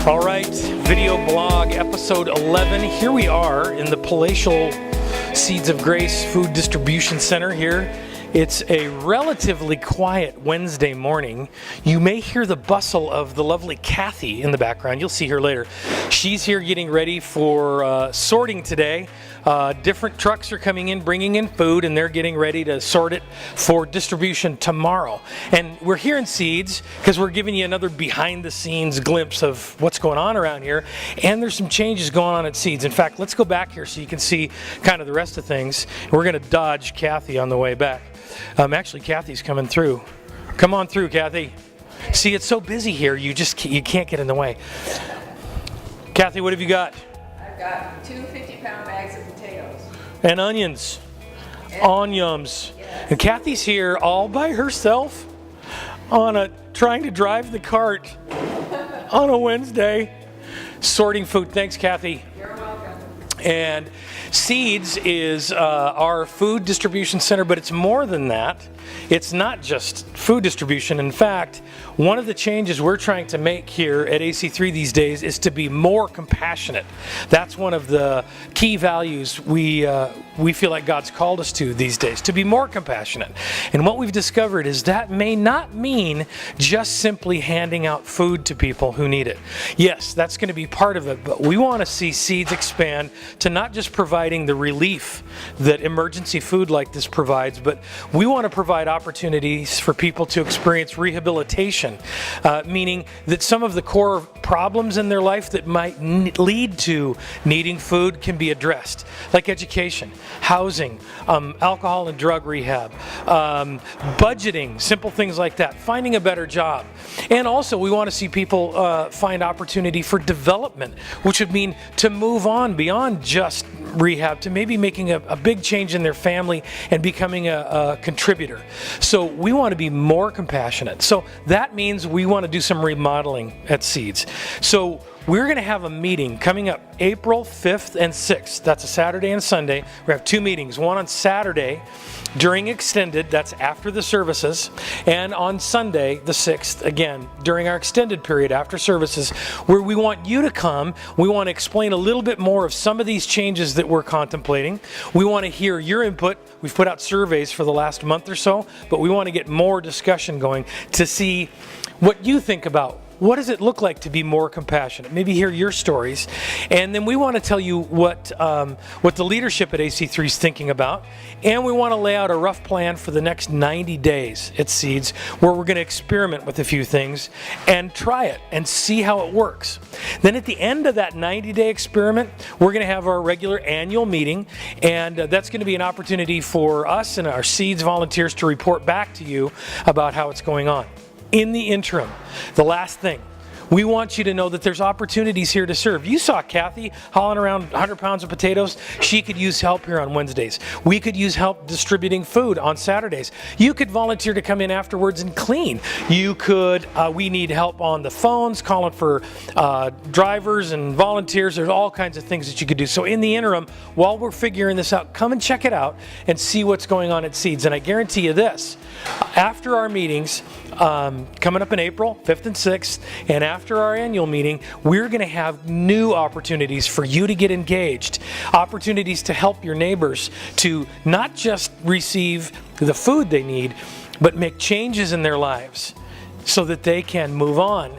All right, video blog episode 11. Here we are in the palatial Seeds of Grace Food Distribution Center here. It's a relatively quiet Wednesday morning. You may hear the bustle of the lovely Kathy in the background. You'll see her later. She's here getting ready for sorting today. Different trucks are coming in, bringing in food, and they're getting ready to sort it for distribution tomorrow. And we're here in Seeds because we're giving you another behind-the-scenes glimpse of what's going on around here. And there's some changes going on at Seeds. In fact, let's go back here so you can see kind of the rest of things. We're going to dodge Kathy on the way back. Actually, Kathy's coming through. Come on through, Kathy. See, it's so busy here, you can't get in the way. Kathy, what have you got? I've got two 50-pound bags of potatoes. And onions. Onions. Yes. And Kathy's here all by herself trying to drive the cart on a Wednesday, sorting food. Thanks, Kathy. You're welcome. And Seeds is our food distribution center, but it's more than that. It's not just food distribution. In fact, one of the changes we're trying to make here at AC3 these days is to be more compassionate. That's one of the key values we feel like God's called us to these days, to be more compassionate. And what we've discovered is that may not mean just simply handing out food to people who need it. Yes, that's going to be part of it, but we want to see Seeds expand to not just providing the relief that emergency food like this provides, but we want to provide opportunities for people to experience rehabilitation, meaning that some of the core problems in their life that might lead to needing food can be addressed, like education, housing, alcohol and drug rehab, budgeting, simple things like that, finding a better job. And also we want to see people find opportunity for development, which would mean to move on beyond just rehab to maybe making a big change in their family and becoming a contributor. So we want to be more compassionate. So that means we want to do some remodeling at Seeds. So we're going to have a meeting coming up April 5th and 6th. That's a Saturday and Sunday. We have two meetings, one on Saturday during extended, that's after the services, and on Sunday, the 6th, again, during our extended period after services, where we want you to come. We want to explain a little bit more of some of these changes that we're contemplating. We want to hear your input. We've put out surveys for the last month or so, but we want to get more discussion going to see what you think about. What does it look like to be more compassionate? Maybe hear your stories. And then we want to tell you what the leadership at AC3 is thinking about. And we want to lay out a rough plan for the next 90 days at Seeds, where we're going to experiment with a few things and try it and see how it works. Then at the end of that 90-day experiment, we're going to have our regular annual meeting. And that's going to be an opportunity for us and our Seeds volunteers to report back to you about how it's going on. In the interim, the last thing, we want you to know that there's opportunities here to serve. You saw Kathy hauling around 100 pounds of potatoes. She could use help here on Wednesdays. We could use help distributing food on Saturdays. You could volunteer to come in afterwards and clean. You could, we need help on the phones, calling for drivers and volunteers. There's all kinds of things that you could do. So in the interim, while we're figuring this out, come and check it out and see what's going on at Seeds. And I guarantee you this, after our meetings, coming up in April 5th and 6th, and after our annual meeting, we're going to have new opportunities for you to get engaged, opportunities to help your neighbors to not just receive the food they need, but make changes in their lives so that they can move on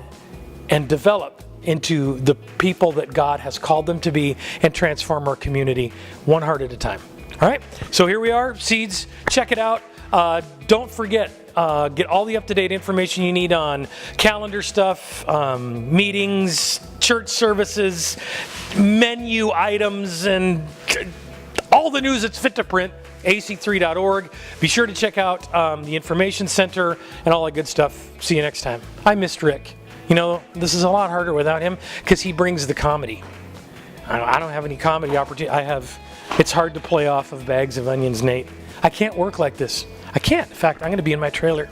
and develop into the people that God has called them to be and transform our community one heart at a time. All right, so here we are, Seeds. Check it out. Don't forget, get all the up-to-date information you need on calendar stuff, meetings, church services, menu items, and all the news that's fit to print, ac3.org. Be sure to check out the information center and all that good stuff. See you next time. I missed Rick. You know, this is a lot harder without him because he brings the comedy. I don't have any comedy opportunity. It's hard to play off of bags of onions, Nate. I can't work like this. I can't. In fact, I'm going to be in my trailer.